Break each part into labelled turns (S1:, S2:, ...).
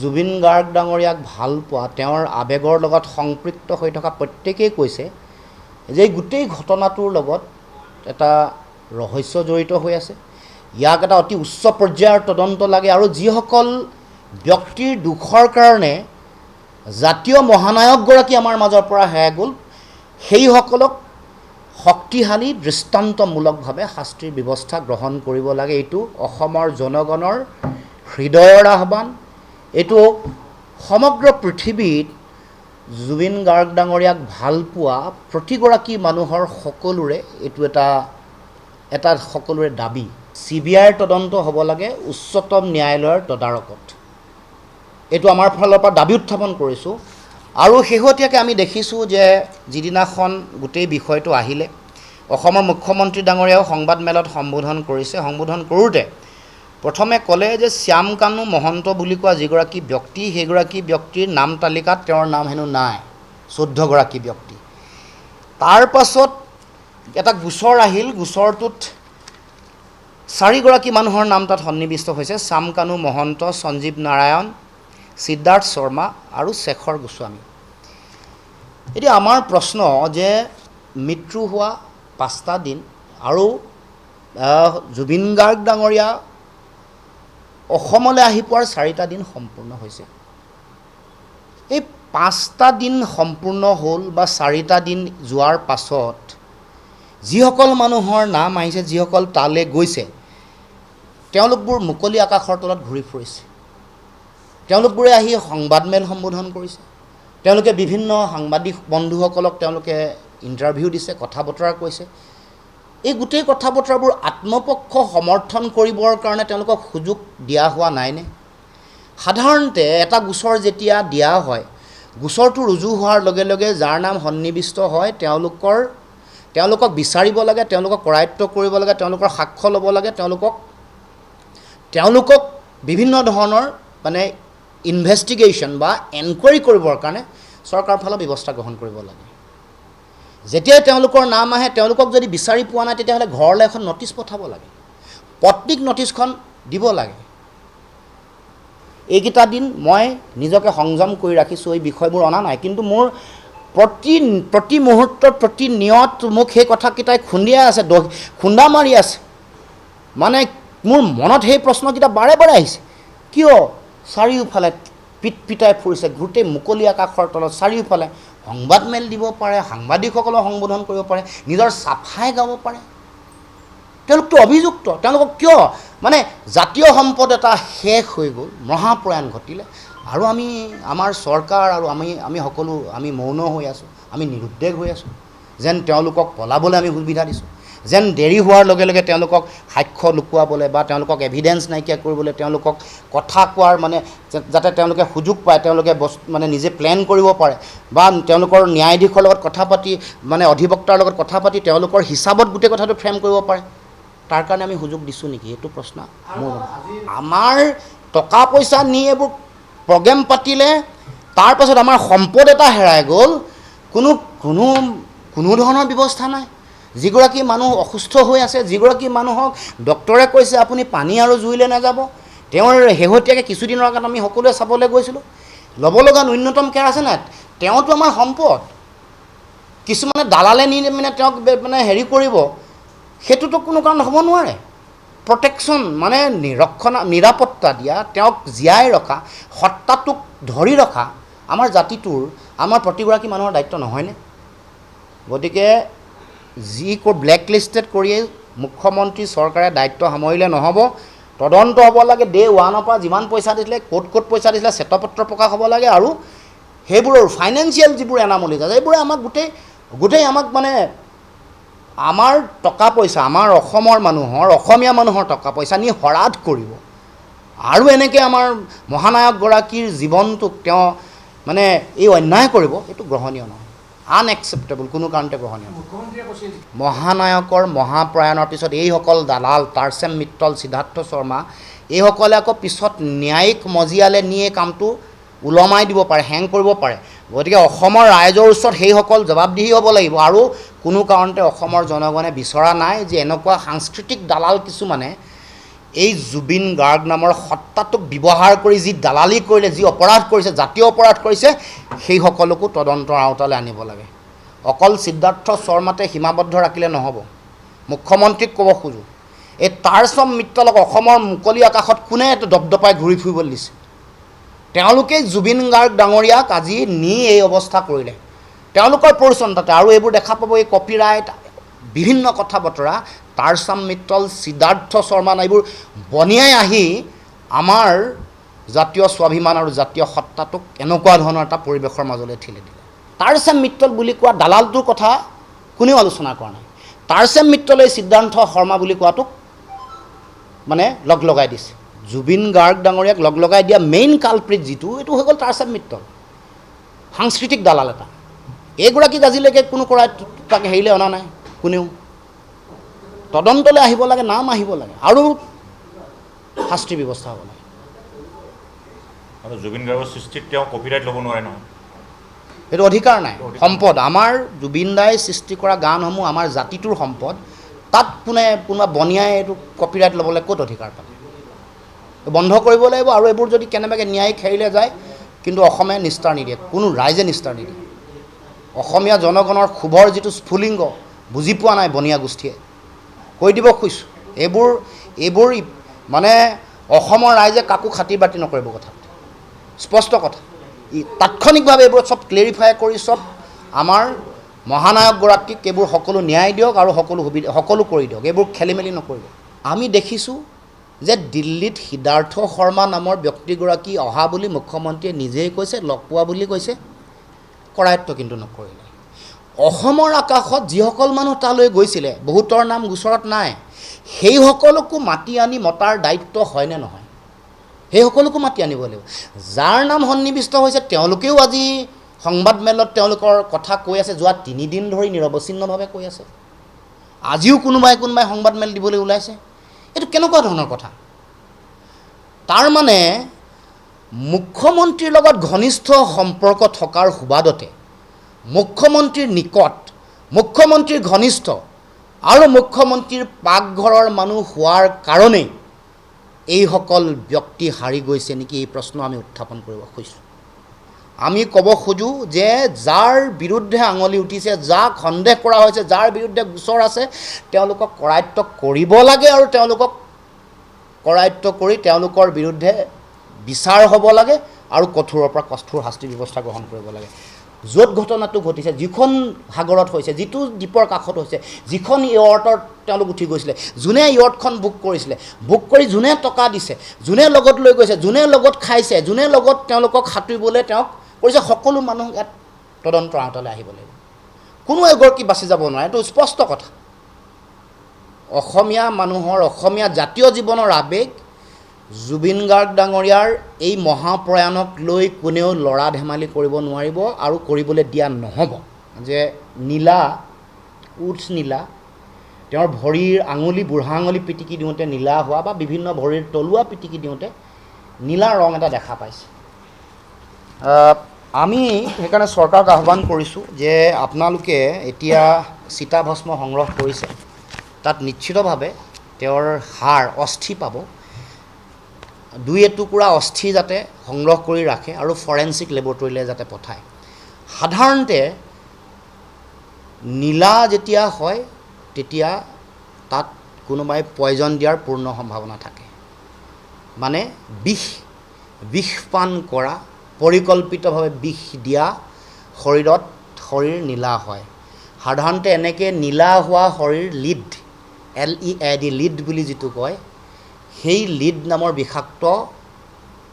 S1: জুবিন গাৰ্গ ডাঙৰীয়াক ভাল পোৱা তেওঁৰ আৱেগৰ লগত সংপৃক্ত হৈ থকা প্ৰত্যেকেই কৈছে যে গোটেই ঘটনাটোৰ লগত এটা ৰহস্য জড়িত হৈ আছে। ইয়াক এটা অতি উচ্চ পৰ্যায়ৰ তদন্ত লাগে আৰু যিসকল ব্যক্তিৰ দুখৰ কাৰণে জাতীয় মহানায়কগৰাকী আমাৰ মাজৰ পৰা হেৰাই গ'ল সেইসকলক শক্তিশালী দৃষ্টান্তমূলকভাৱে শাস্তিৰ ব্যৱস্থা গ্ৰহণ কৰিব লাগে। এইটো অসমৰ জনগণৰ হৃদয়ৰ আহ্বান। এইটো সমগ্ৰ পৃথিৱীত জুবিন গাৰ্গ ডাঙৰীয়াক ভাল পোৱা প্ৰতিগৰাকী মানুহৰ সকলোৰে এইটো এটা সকলোৰে দাবী। CBIৰ তদন্ত হ'ব লাগে উচ্চতম ন্যায়ালয়ৰ তদাৰকত। এইটো আমাৰ ফালৰ পৰা দাবী উত্থাপন কৰিছোঁ। আৰু শেহতীয়াকৈ আমি দেখিছোঁ যে যিদিনাখন গোটেই বিষয়টো আহিলে অসমৰ মুখ্যমন্ত্ৰী ডাঙৰীয়াও সংবাদমেলত সম্বোধন কৰিছে। সম্বোধন কৰোঁতে প্ৰথমে ক'লে যে শ্যাম কানু মহন্ত বুলি কোৱা যিগৰাকী ব্যক্তি সেইগৰাকী ব্যক্তিৰ নাম তালিকাত তেওঁৰ নাম হেনো নাই, 14গৰাকী ব্যক্তি। তাৰ পাছত এটা গোচৰ আহিল, গোচৰটোত 4গৰাকী মানুহৰ নাম তাত সন্নিৱিষ্ট হৈছে, শ্যাম কানু মহন্ত, সঞ্জীৱ নাৰায়ণ, সিদ্ধাৰ্থ শৰ্মা আৰু শেখৰ গোস্বামী। এতিয়া আমাৰ প্ৰশ্ন যে মৃত্যু হোৱা 5টা দিন আৰু জুবিন গাৰ্গ ডাঙৰীয়া অসমলৈ আহি পোৱাৰ 4টা দিন সম্পূৰ্ণ হৈছে। এই 5টা দিন সম্পূৰ্ণ হ'ল বা 4টা দিন যোৱাৰ পাছত যিসকল মানুহৰ নাম আহিছে, যিসকল তালৈ গৈছে, তেওঁলোকবোৰ মুকলি আকাশৰ তলত ঘূৰি ফুৰিছে। তেওঁলোকবোৰে আহি সংবাদমেল সম্বোধন কৰিছে। তেওঁলোকে বিভিন্ন সাংবাদিক বন্ধুসকলক তেওঁলোকে ইণ্টাৰভিউ দিছে, কথা বতৰা কৈছে। এই গোটেই কথা বতৰাবোৰ আত্মপক্ষ সমৰ্থন কৰিবৰ কাৰণে তেওঁলোকক সুযোগ দিয়া হোৱা নাইনে? সাধাৰণতে এটা গোচৰ যেতিয়া দিয়া হয়, গোচৰটো ৰুজু হোৱাৰ লগে লগে যাৰ নাম সন্নিৱিষ্ট হয় তেওঁলোকক বিচাৰিব লাগে, তেওঁলোকক কৰায়ত্ব কৰিব লাগে, তেওঁলোকৰ সাক্ষ্য ল'ব লাগে, তেওঁলোকক বিভিন্ন ধৰণৰ মানে ইনভেষ্টিগেশ্যন বা এনকুৱাৰী কৰিবৰ কাৰণে চৰকাৰৰ ফালৰ ব্যৱস্থা গ্ৰহণ কৰিব লাগে। যেতিয়াই তেওঁলোকৰ নাম আহে, তেওঁলোকক যদি বিচাৰি পোৱা নাই তেতিয়াহ'লে ঘৰলৈ এখন নটিচ পঠাব লাগে, পত্নীক নটিচখন দিব লাগে। এইকেইটা দিন মই নিজকে সংযম কৰি ৰাখিছোঁ, এই বিষয়বোৰ অনা নাই, কিন্তু মোৰ প্ৰতি মুহূৰ্তত প্ৰতি নিয়ত মোক সেই কথাকেইটাই খুন্দিয়াই আছে, খুন্দা মাৰি আছে। মানে মোৰ মনত সেই প্ৰশ্নকেইটা বাৰে বাৰে আহিছে, কিয় চাৰিওফালে পিটাই ফুৰিছে গোটেই মুকলি আকাশৰ তলত, চাৰিওফালে সংবাদমেল দিব পাৰে, সাংবাদিকসকলক সম্বোধন কৰিব পাৰে, নিজৰ চাফাই গাব পাৰে। তেওঁলোকতো অভিযুক্ত, তেওঁলোকক কিয় মানে জাতীয় সম্পদ এটা শেষ হৈ গ'ল, মহাপ্ৰয়াণ ঘটিলে আৰু আমাৰ চৰকাৰ আৰু আমি সকলো মৌন হৈ আছোঁ, আমি নিৰুদ্দেশ হৈ আছোঁ, যেন তেওঁলোকক পলাবলৈ আমি সুবিধা দিছোঁ, যেন দেৰি হোৱাৰ লগে লগে তেওঁলোকক সাক্ষ্য লুকুৱাবলৈ বা তেওঁলোকক এভিডেঞ্চ নাইকিয়া কৰিবলৈ, তেওঁলোকক কথা কোৱাৰ মানে যাতে তেওঁলোকে সুযোগ পায়, তেওঁলোকে মানে নিজে প্লেন কৰিব পাৰে বা তেওঁলোকৰ ন্যায়াধীশৰ লগত কথা পাতি মানে অধিবক্তাৰ লগত কথা পাতি তেওঁলোকৰ হিচাপত গোটেই কথাটো ফ্ৰেম কৰিব পাৰে, তাৰ কাৰণে আমি সুযোগ দিছোঁ নেকি? এইটো প্ৰশ্ন মোৰ। আমাৰ টকা পইচা নি এইবোৰ প্ৰগ্ৰেম পাতিলে, তাৰপাছত আমাৰ সম্পদ এটা হেৰাই গ'ল, কোনো ধৰণৰ ব্যৱস্থা নাই। যিগৰাকী মানুহ অসুস্থ হৈ আছে, যিগৰাকী মানুহক ডক্টৰে কৈছে আপুনি পানী আৰু জুইলৈ নাযাব, তেওঁৰ শেহতীয়াকৈ কিছুদিনৰ আগত আমি সকলোৱে চাবলৈ গৈছিলোঁ, ল'ব লগা ন্যূনতম কেয়াৰ আছে নাই? তেওঁতো আমাৰ সম্পদ। কিছুমানে দালালে নি মানে তেওঁক মানে হেৰি কৰিব, সেইটোতো কোনো কাৰণ হ'ব নোৱাৰে। প্ৰটেকশ্যন মানে নিৰাপত্তা দিয়া, তেওঁক জীয়াই ৰখা, সত্তাটোক ধৰি ৰখা আমাৰ জাতিটোৰ, আমাৰ প্ৰতিগৰাকী মানুহৰ দায়িত্ব নহয়নে? গতিকে ব্লেক লিষ্টেড কৰিয়েই মুখ্যমন্ত্ৰী চৰকাৰে দায়িত্ব সামৰিলে নহ'ব, তদন্ত হ'ব লাগে। ডে 1ৰ পৰা যিমান পইচা দিছিলে, ক'ত পইচা দিছিলে, শ্বেতপত্ৰ প্ৰকাশ হ'ব লাগে আৰু সেইবোৰৰ ফাইনেন্সিয়েল যিবোৰ এনামলি আছে সেইবোৰে আমাক গোটেই আমাক মানে আমাৰ টকা পইচা, আমাৰ অসমৰ মানুহৰ, অসমীয়া মানুহৰ টকা পইচা নি হৰাধ কৰিব আৰু এনেকৈ আমাৰ মহানায়কগৰাকীৰ জীৱনটোক তেওঁ মানে এই অন্যায় কৰিব, এইটো গ্ৰহণীয় নহয়, আনএকচেপ্টেবল, কোনো কাৰণতে গ্ৰহণীয় নহয়। মহানায়কৰ মহাপ্ৰয়াণৰ পিছত এইসকল দালাল, টাৰ্চেম মিত্তল, সিদ্ধাৰ্থ শৰ্মা, এইসকলে আকৌ পিছত ন্যায়িক মজিয়ালৈ নিয়ে কামটো ওলমাই দিব পাৰে, হেং কৰিব পাৰে। গতিকে অসমৰ ৰাইজৰ ওচৰত সেইসকল জবাবদিহি হ'ব লাগিব। আৰু কোনো কাৰণতে অসমৰ জনগণে বিচৰা নাই যে এনেকুৱা সাংস্কৃতিক দালাল কিছুমানে এই জুবিন গাৰ্গ নামৰ সত্তাটোক ব্যৱহাৰ কৰি যি দালালি কৰিলে, যি অপৰাধ কৰিছে, জাতীয় অপৰাধ কৰিছে, সেই সকলোকো তদন্তৰ আওতালৈ আনিব লাগে। অকল সিদ্ধাৰ্থ শৰ্মাতে সীমাবদ্ধ ৰাখিলে নহ'ব। মুখ্যমন্ত্ৰীক ক'ব খোজোঁ, এই টাৰ্চম মিত্ৰলোক অসমৰ মুকলি আকাশত কোনে দপদপাই ঘূৰি ফুৰিবলৈ দিছে? তেওঁলোকেই জুবিন গাৰ্গ ডাঙৰীয়াক আজি নি এই অৱস্থা কৰিলে। তেওঁলোকৰ পৰিচ্ছন্নতাতে আৰু এইবোৰ দেখা পাব, এই কপিৰাইট বিভিন্ন কথা বতৰা টাৰ্চাম মিত্তল, সিদ্ধাৰ্থ শৰ্মা এইবোৰ বনিয়াই আহি আমাৰ জাতীয় স্বাভিমান আৰু জাতীয় সত্তাটোক এনেকুৱা ধৰণৰ এটা পৰিৱেশৰ মাজলৈ ঠেলি দিলে। টাৰ্চাম মিত্তল বুলি কোৱা দালালটোৰ কথা কোনেও আলোচনা কৰা নাই। টাৰ্চাম মিত্তলে সিদ্ধাৰ্থ শৰ্মা বুলি কোৱাটোক মানে লগ লগাই দিছে। জুবিন গাৰ্গ ডাঙৰীয়াক লগ লগাই দিয়া মেইন কালপ্ৰিট যিটো, এইটো হৈ গ'ল টাৰ্চাম মিত্তল, সাংস্কৃতিক দালাল এটা। এইগৰাকীক আজিলৈকে কোনো কৰাই তাকে হেৰিলে অনা নাই কোনেও। তদন্তলৈ আহিব লাগে, নাম আহিব লাগে আৰু শাস্তিৰ ব্যৱস্থা হ'ব লাগে।
S2: আৰু জুবিন গাৰ্গৰ সৃষ্টিত তেওঁ কপিৰাইট ল'ব নোৱাৰে নহয়,
S1: এইটো অধিকাৰ নাই। সম্পদ আমাৰ জুবিন দাই সৃষ্টি কৰা গানসমূহ আমাৰ জাতিটোৰ সম্পদ। তাত কোনোবা বনিয়াই এইটো কপিৰাইট ল'বলৈ ক'ত অধিকাৰ পালে? বন্ধ কৰিব লাগিব। আৰু এইবোৰ যদি কেনেবাকৈ ন্যায়িক হেৰিলে যায়, কিন্তু অসমে নিস্তাৰ নিদিয়ে, কোনো ৰাইজে নিস্তাৰ নিদিয়ে। অসমীয়া জনগণৰ ক্ষোভৰ যিটো স্ফুলিংগ বুজি পোৱা নাই বনিয়া গোষ্ঠীয়ে। কৈ দিব খুজিছোঁ, এইবোৰ মানে অসমৰ ৰাইজে কাকো খাতিৰ বাতি নকৰিব। কথাত স্পষ্ট কথা, তাৎক্ষণিকভাৱে এইবোৰ চব ক্লেৰিফাই কৰি চব আমাৰ মহানায়কগৰাকীক এইবোৰ সকলো ন্যায় দিয়ক আৰু সকলো কৰি দিয়ক। এইবোৰ খেলি মেলি নকৰিব। আমি দেখিছোঁ যে দিল্লীত সিদ্ধাৰ্থ শৰ্মা নামৰ ব্যক্তিগৰাকী অহা বুলি মুখ্যমন্ত্ৰীয়ে নিজেই কৈছে, লগ পোৱা বুলি কৈছে, কৰায়ত্ব কিন্তু নকৰিলে। অসমৰ আকাশত যিসকল মানুহ তালৈ গৈছিলে, বহুতৰ নাম গোচৰত নাই, সেই সকলকো মাতি আনি মতাৰ দায়িত্ব হয়নে নহয়? সেই সকলকো মাতি আনিব লাগিব। যাৰ নাম সন্নিৱিষ্ট হৈছে তেওঁলোকেও আজি সংবাদমেলত তেওঁলোকৰ কথা কৈ আছে। যোৱা 3 দিন ধৰি নিৰৱচ্ছিন্নভাৱে কৈ আছে। আজিও কোনোবাই সংবাদমেল দিবলৈ ওলাইছে। এইটো কেনেকুৱা ধৰণৰ কথা? তাৰমানে মুখ্যমন্ত্ৰীৰ লগত ঘনিষ্ঠ সম্পৰ্ক থকাৰ সুবাদতে, মুখ্যমন্ত্ৰীৰ নিকট, মুখ্যমন্ত্ৰীৰ ঘনিষ্ঠ আৰু মুখ্যমন্ত্ৰীৰ পাকঘৰৰ মানুহ হোৱাৰ কাৰণেই এইসকল ব্যক্তি হাৰি গৈছে নেকি? এই প্ৰশ্ন আমি উত্থাপন কৰিব খুজিছোঁ। আমি ক'ব খোজোঁ যে যাৰ বিৰুদ্ধে আঙুলি উঠিছে, যাক সন্দেহ কৰা হৈছে, যাৰ বিৰুদ্ধে গোচৰ আছে, তেওঁলোকক কৰায়ত্ব কৰিব লাগে আৰু তেওঁলোকক কৰায়ত্ব কৰি তেওঁলোকৰ বিৰুদ্ধে বিচাৰ হ'ব লাগে আৰু কঠোৰৰ পৰা কঠোৰ শাস্তিৰ ব্যৱস্থা গ্ৰহণ কৰিব লাগে। য'ত ঘটনাটো ঘটিছে, যিখন সাগৰত হৈছে, যিটো দ্বীপৰ কাষত হৈছে, যিখন য়ৰ্টত তেওঁলোক উঠি গৈছিলে, যোনে য়ৰ্টখন বুক কৰিছিলে, বুক কৰি যোনে টকা দিছে, যোনে লগত লৈ গৈছে, যোনে লগত খাইছে, যোনে লগত তেওঁলোকক সাঁতুৰিবলৈ তেওঁক কৰিছে, সকলো মানুহ ইয়াত তদন্তৰ আওতালৈ আহিব লাগিব। কোনো এগৰাকী বাচি যাব নোৱাৰে। এইটো স্পষ্ট কথা। অসমীয়া মানুহৰ, অসমীয়া জাতীয় জীৱনৰ আৱেগ জুবিন গাৰ্গ ডাঙৰীয়াৰ এই মহাপ্ৰয়াণক লৈ কোনেও লৰা ধেমালি কৰিব নোৱাৰিব আৰু কৰিবলৈ দিয়া নহ'ব। যে নীলা, উঠছ নীলা, তেওঁৰ ভৰিৰ আঙুলি, বুঢ়া আঙুলি পিটিকি দিওঁতে নীলা হোৱা বা বিভিন্ন ভৰিৰ তলুৱা পিটিকি দিওঁতে নীলা ৰং এটা দেখা পাইছে। আমি সেইকাৰণে চৰকাৰক আহ্বান কৰিছোঁ যে আপোনালোকে এতিয়া চিতাভস্ম সংগ্ৰহ কৰিছে, তাত নিশ্চিতভাৱে তেওঁৰ হাড়, অস্থি পাব। 2 এটুকুৰা অস্থি যাতে সংগ্ৰহ কৰি ৰাখে আৰু ফৰেনচিক লেবৰেটৰীলৈ যাতে পঠায়। সাধাৰণতে নীলা যেতিয়া হয় তেতিয়া তাত কোনোবাই পয়জন দিয়াৰ পূৰ্ণ সম্ভাৱনা থাকে। মানে বিষ পান কৰা, পৰিকল্পিতভাৱে বিষ দিয়া শৰীৰ নীলা হয়। সাধাৰণতে এনেকৈ নীলা হোৱা শৰীৰ লিড, LEAD, লিড বুলি যিটো কয়, সেই লিড নামৰ বিষাক্ত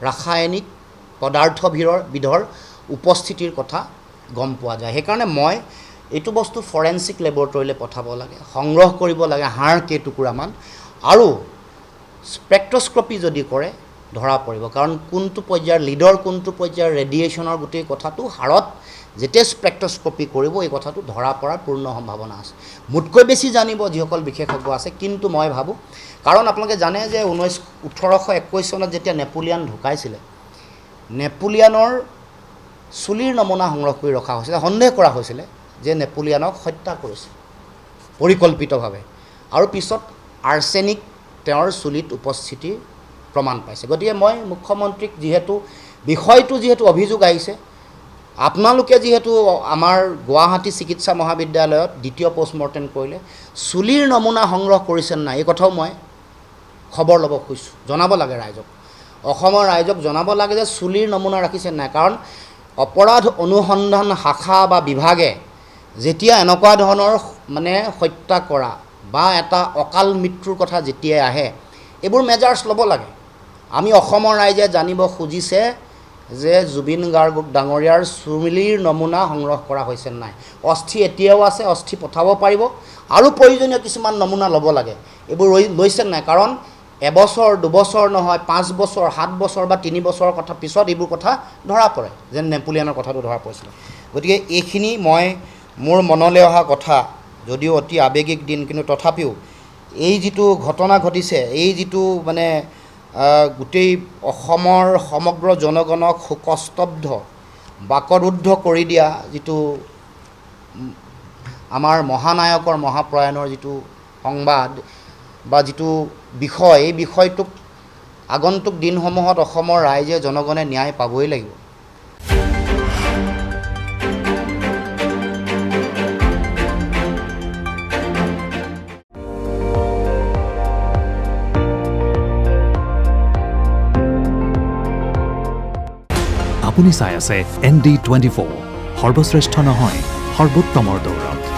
S1: ৰাসায়নিক পদাৰ্থবিধৰ উপস্থিতিৰ কথা গম পোৱা যায়। সেইকাৰণে মই এইটো বস্তু ফৰেনচিক লেবৰেটৰীলৈ পঠাব লাগে, সংগ্ৰহ কৰিব লাগে হাড় কেইটুকুৰামান, আৰু স্পেক্ট্ৰস্কপি যদি কৰে ধৰা পৰিব। কাৰণ কোনটো পৰ্যায়ৰ লিডৰ, কোনটো পৰ্যায়ৰ ৰেডিয়েশ্যনৰ গোটেই কথাটো হাড়ত যেতিয়া স্পেক্ট্ৰস্কপি কৰিব এই কথাটো ধৰা পৰাৰ পূৰ্ণ সম্ভাৱনা আছে। মোতকৈ বেছি জানিব যিসকল বিশেষজ্ঞ আছে, কিন্তু মই ভাবোঁ, কাৰণ আপোনালোকে জানে যে 1821 চনত যেতিয়া নেপোলিয়ান ঢুকাইছিলে, নেপোলিয়ানৰ চুলিৰ নমুনা সংগ্ৰহ কৰি ৰখা হৈছিলে। সন্দেহ কৰা হৈছিলে যে নেপোলিয়ানক হত্যা কৰিছে পৰিকল্পিতভাৱে, আৰু পিছত আৰ্ছেনিক তেওঁৰ চুলিত উপস্থিতি প্ৰমাণ পাইছে। গতিকে মই মুখ্যমন্ত্ৰীক বিষয়টো যিহেতু অভিযোগ আহিছে, আপোনালোকে যিহেতু আমাৰ গুৱাহাটী চিকিৎসা মহাবিদ্যালয়ত দ্বিতীয় পষ্টমৰ্টেম কৰিলে, চুলিৰ নমুনা সংগ্ৰহ কৰিছে নাই এই কথাও মই খবৰ ল'ব খুজিছোঁ, জনাব লাগে ৰাইজক, অসমৰ ৰাইজক জনাব লাগে যে চুলিৰ নমুনা ৰাখিছে নাই। কাৰণ অপৰাধ অনুসন্ধান শাখা বা বিভাগে যেতিয়া এনেকুৱা ধৰণৰ মানে হত্যা কৰা বা এটা অকাল মৃত্যুৰ কথা যেতিয়াই আহে, এইবোৰ মেজাৰ্ছ ল'ব লাগে। আমি অসমৰ ৰাইজে জানিব খুজিছে যে জুবিন গাৰ্গ ডাঙৰীয়াৰ চুলিৰ নমুনা সংগ্ৰহ কৰা হৈছে নাই। অস্থি এতিয়াও আছে, অস্থি পঠাব পাৰিব, আৰু প্ৰয়োজনীয় কিছুমান নমুনা ল'ব লাগে। এইবোৰ লৈছে নাই, কাৰণ এবছৰ 2 বছৰ নহয় 5 বছৰ 7 বছৰ বা 3 বছৰৰ কথা পিছত এইবোৰ কথা ধৰা পৰে, যেন নেপোলিয়নৰ কথাটো ধৰা পৰিছিলে। গতিকে এইখিনি মোৰ মনলৈ অহা কথা, যদিও অতি আৱেগিক দিন, কিন্তু তথাপিও এই যিটো ঘটনা ঘটিছে, এই যিটো মানে গোটেই অসমৰ সমগ্ৰ জনগণক শোকস্তব্ধ বাকৰুদ্ধ কৰি দিয়া যিটো আমাৰ মহানায়কৰ মহাপ্ৰয়াণৰ যিটো সংবাদ বা যিটো বিষয়, এই বিষয়টোক আগন্তুক দিনসমূহত অসমৰ ৰাইজে জনগণে ন্যায় পাবই লাগিব।
S3: আপুনি চাই আছে ND24, সৰ্বশ্ৰেষ্ঠ নহয় সৰ্বোত্তমৰ দৌৰত।